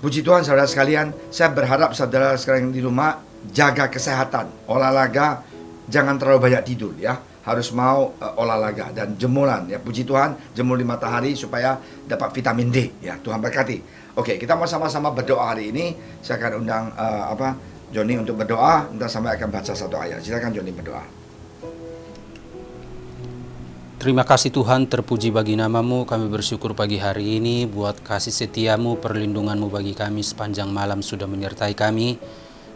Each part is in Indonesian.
Puji Tuhan saudara sekalian, saya berharap saudara sekalian di rumah jaga kesehatan, olahraga, jangan terlalu banyak tidur ya. Harus mau olahraga dan jemuran ya. Puji Tuhan, jemur di matahari supaya dapat vitamin D ya. Tuhan berkati. Oke, kita mau sama-sama berdoa hari ini. Saya akan undang Joni untuk berdoa. Nanti sampai akan baca satu ayat. Silakan Joni berdoa. Terima kasih Tuhan, terpuji bagi namamu. Kami bersyukur pagi hari ini buat kasih setiamu, perlindunganmu bagi kami sepanjang malam sudah menyertai kami.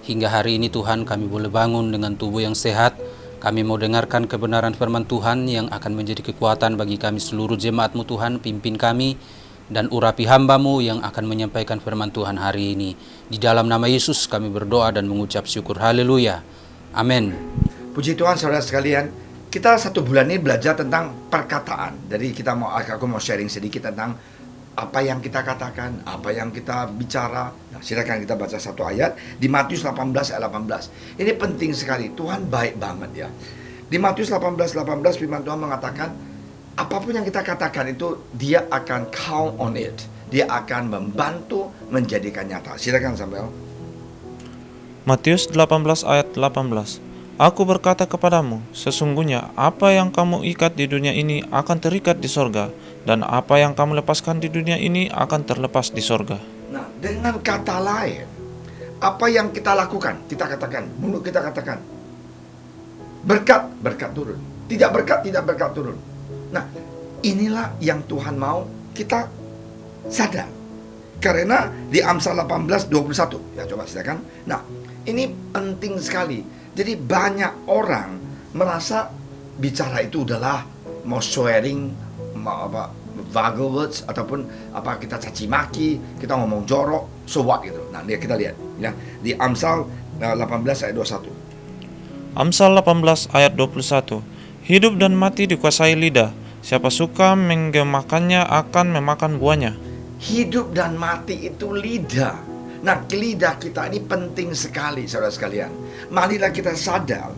Hingga hari ini Tuhan kami boleh bangun dengan tubuh yang sehat. Kami mau dengarkan kebenaran firman Tuhan yang akan menjadi kekuatan bagi kami seluruh jemaat-Mu Tuhan. Pimpin kami dan urapi hamba-Mu yang akan menyampaikan firman Tuhan hari ini. Di dalam nama Yesus kami berdoa dan mengucap syukur. Haleluya. Amin. Puji Tuhan saudara sekalian. Kita 1 bulan ini belajar tentang perkataan. Jadi aku mau sharing sedikit tentang apa yang kita katakan, apa yang kita bicara. Nah, silakan kita baca satu ayat di Matius 18 ayat 18. Ini penting sekali. Tuhan baik banget ya. Di Matius 18 firman Tuhan mengatakan, apapun yang kita katakan itu dia akan count on it. Dia akan membantu menjadikan nyata. Silakan Samuel. Matius 18 ayat 18. Aku berkata kepadamu, sesungguhnya apa yang kamu ikat di dunia ini akan terikat di sorga, dan apa yang kamu lepaskan di dunia ini akan terlepas di sorga. Nah, dengan kata lain, apa yang kita lakukan, kita katakan, mulut kita katakan, berkat, berkat turun. Tidak berkat, tidak berkat turun. Nah, inilah yang Tuhan mau kita sadar. Karena di Amsal 18:21, ya coba silakan. Nah, ini penting sekali. Jadi banyak orang merasa bicara itu adalah mau swearing, mau vulgar words, ataupun kita caci maki, kita ngomong jorok, so what gitu. Nah, kita lihat ya di Amsal 18 ayat 21. Amsal 18 ayat 21. Hidup dan mati dikuasai lidah. Siapa suka menggemakannya akan memakan buahnya. Hidup dan mati itu lidah. Nah, lidah kita ini penting sekali saudara sekalian. Marilah kita sadar,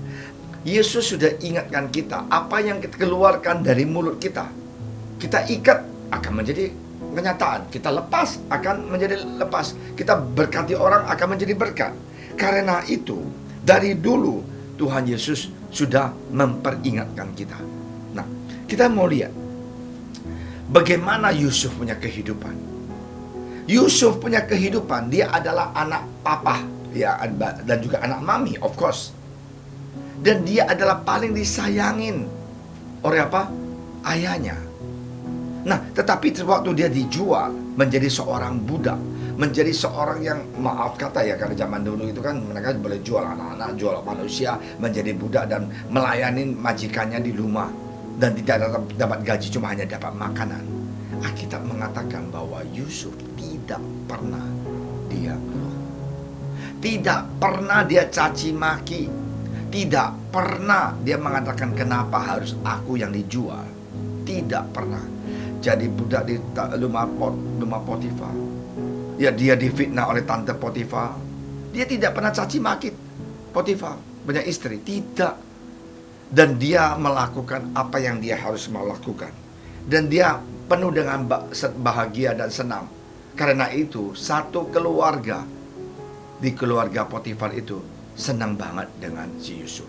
Yesus sudah ingatkan kita, apa yang kita keluarkan dari mulut kita, kita ikat akan menjadi kenyataan. Kita lepas akan menjadi lepas. Kita berkati orang akan menjadi berkat. Karena itu, dari dulu Tuhan Yesus sudah memperingatkan kita. Nah, kita mau lihat bagaimana Yusuf punya kehidupan. Yusuf punya kehidupan, dia adalah anak papa ya, dan juga anak mami, of course. Dan dia adalah paling disayangin oleh ayahnya. Nah, tetapi waktu dia dijual menjadi seorang budak, menjadi seorang yang, maaf kata ya, karena zaman dulu itu kan mereka boleh jual anak-anak, jual manusia menjadi budak dan melayani majikannya di rumah, dan tidak dapat gaji, cuma hanya dapat makanan. Alkitab mengatakan bahwa Yusuf tidak pernah dia keluh, tidak pernah dia caci maki, tidak pernah dia mengatakan kenapa harus aku yang dijual. Tidak pernah. Jadi budak di rumah Potifar, ya dia difitnah oleh tante Potifar. Dia tidak pernah caci maki Potifar punya istri, tidak. Dan dia melakukan apa yang dia harus melakukan, dan dia penuh dengan bahagia dan senang. Karena itu satu keluarga, di keluarga Potifar itu senang banget dengan si Yusuf.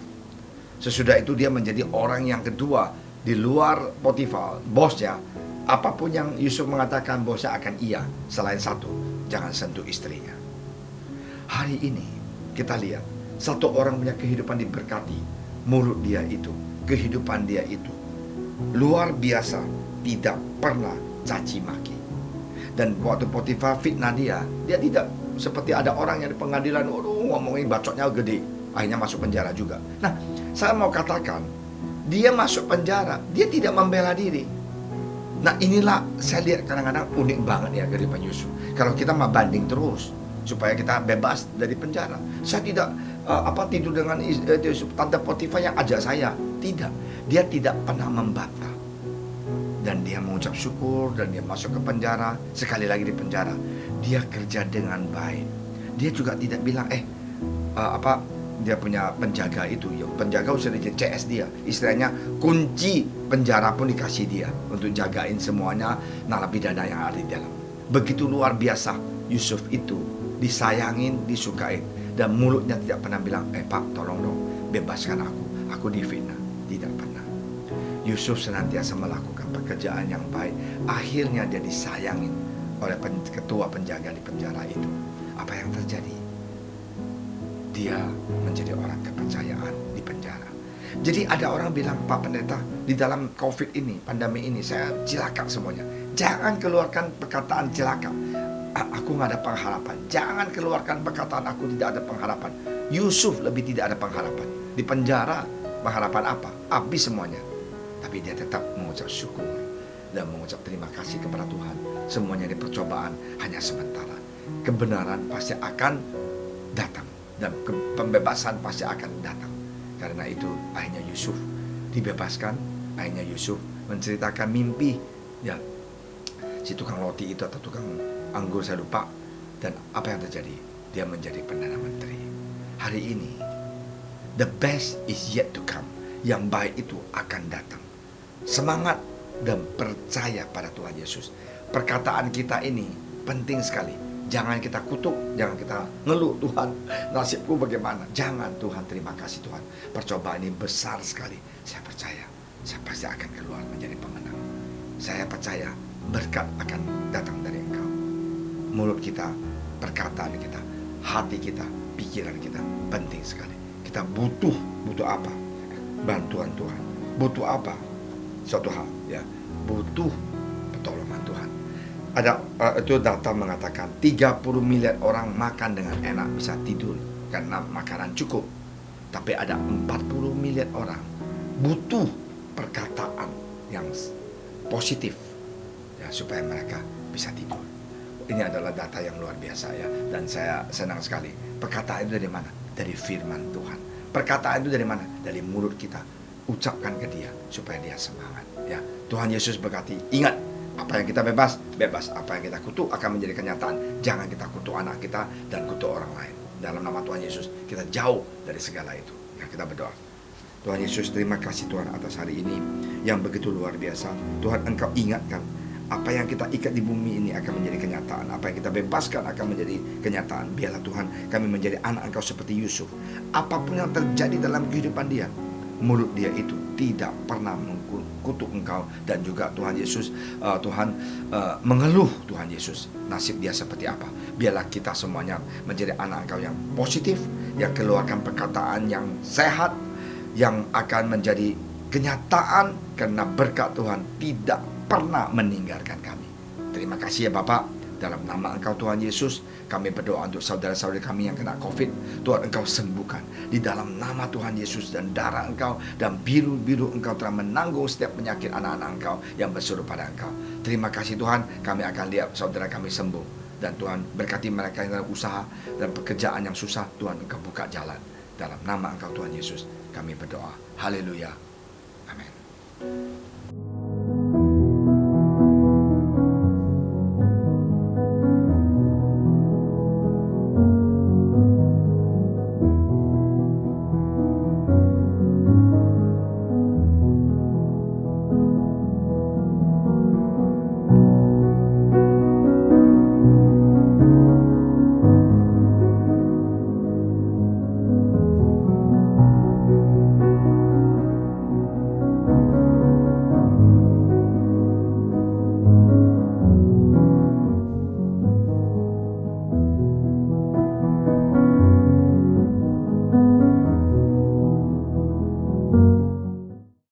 Sesudah itu dia menjadi orang yang kedua di luar Potifar, bosnya. Apapun yang Yusuf mengatakan, bosnya akan iya, selain satu, jangan sentuh istrinya. Hari ini kita lihat satu orang punya kehidupan diberkati. Mulut dia itu, kehidupan dia itu luar biasa, tidak pernah caci maki. Dan waktu Potifar fitnah dia tidak seperti ada orang yang di pengadilan, ngomongin bacotnya gede, akhirnya masuk penjara juga. Nah, saya mau katakan, dia masuk penjara, dia tidak membela diri. Nah, inilah saya lihat kadang-kadang unik banget ya kehidupan Yusuf. Kalau kita mau banding terus supaya kita bebas dari penjara, saya tidak tidur dengan tante Potifar yang ajak saya. Tidak, dia tidak pernah membantah. Dan dia mengucap syukur, dan dia masuk ke penjara, sekali lagi di penjara. Dia kerja dengan baik. Dia juga tidak bilang, dia punya penjaga itu, ya, penjaga sudah jadi CS dia. Istilahnya kunci penjara pun dikasih dia untuk jagain semuanya narapidana yang ada di dalam. Begitu luar biasa Yusuf itu disayangin, disukain, dan mulutnya tidak pernah bilang, Pak tolong dong bebaskan aku difitnah. Tidak pernah. Yusuf senantiasa melakukan pekerjaan yang baik. Akhirnya dia disayangin oleh ketua penjaga di penjara itu. Apa yang terjadi? Dia menjadi orang kepercayaan di penjara. Jadi ada orang bilang, Pak Pendeta, di dalam COVID ini, pandemi ini, saya cilaka semuanya. Jangan keluarkan perkataan cilaka. Aku nggak ada pengharapan. Jangan keluarkan perkataan aku tidak ada pengharapan. Yusuf lebih tidak ada pengharapan. Di penjara, pengharapan apa? Habis semuanya. Tapi dia tetap mengucap syukur dan mengucap terima kasih kepada Tuhan. Semuanya di percobaan hanya sementara. Kebenaran pasti akan datang dan pembebasan pasti akan datang. Karena itu akhirnya Yusuf dibebaskan. Akhirnya Yusuf menceritakan mimpi, ya, si tukang roti itu atau tukang anggur saya lupa. Dan apa yang terjadi? Dia menjadi Perdana Menteri. Hari ini the best is yet to come. Yang baik itu akan datang. Semangat dan percaya pada Tuhan Yesus. Perkataan kita ini penting sekali. Jangan kita kutuk, jangan kita ngeluh, Tuhan nasibku bagaimana. Jangan, Tuhan terima kasih Tuhan. Percobaan ini besar sekali. Saya percaya, saya pasti akan keluar menjadi pemenang. Saya percaya berkat akan datang dari Engkau. Mulut kita, perkataan kita, hati kita, pikiran kita penting sekali. Kita butuh apa? Bantuan Tuhan. Butuh apa? Suatu hal, ya, butuh pertolongan Tuhan. Ada itu data mengatakan 30 miliar orang makan dengan enak, bisa tidur karena makanan cukup. Tapi ada 40 miliar orang butuh perkataan yang positif, ya, supaya mereka bisa tidur. Ini adalah data yang luar biasa, ya, dan saya senang sekali. Perkataan itu dari mana? Dari firman Tuhan. Perkataan itu dari mana? Dari mulut kita. Ucapkan ke dia supaya dia semangat, ya. Tuhan Yesus berkati. Ingat, apa yang kita bebas. Apa yang kita kutuk akan menjadi kenyataan. Jangan kita kutuk anak kita dan kutuk orang lain. Dalam nama Tuhan Yesus kita jauh dari segala itu, ya. Kita berdoa. Tuhan Yesus, terima kasih Tuhan atas hari ini yang begitu luar biasa. Tuhan, Engkau ingatkan apa yang kita ikat di bumi ini akan menjadi kenyataan. Apa yang kita bebaskan akan menjadi kenyataan. Biarlah Tuhan kami menjadi anak Engkau seperti Yusuf. Apapun yang terjadi dalam kehidupan dia, mulut dia itu tidak pernah mengkutuk Engkau. Dan juga Tuhan Yesus, mengeluh Tuhan Yesus nasib dia seperti apa. Biarlah kita semuanya menjadi anak Engkau yang positif, yang keluarkan perkataan yang sehat, yang akan menjadi kenyataan. Karena berkat Tuhan tidak pernah meninggalkan kami. Terima kasih ya Bapak. Dalam nama Engkau Tuhan Yesus, kami berdoa untuk saudara-saudara kami yang kena COVID. Tuhan, Engkau sembuhkan. Di dalam nama Tuhan Yesus dan darah Engkau dan biru-biru Engkau telah menanggung setiap penyakit anak-anak Engkau yang berseru pada Engkau. Terima kasih Tuhan, kami akan lihat saudara kami sembuh. Dan Tuhan berkati mereka yang dalam usaha dan pekerjaan yang susah. Tuhan, Engkau buka jalan. Dalam nama Engkau Tuhan Yesus, kami berdoa. Haleluya. Amin.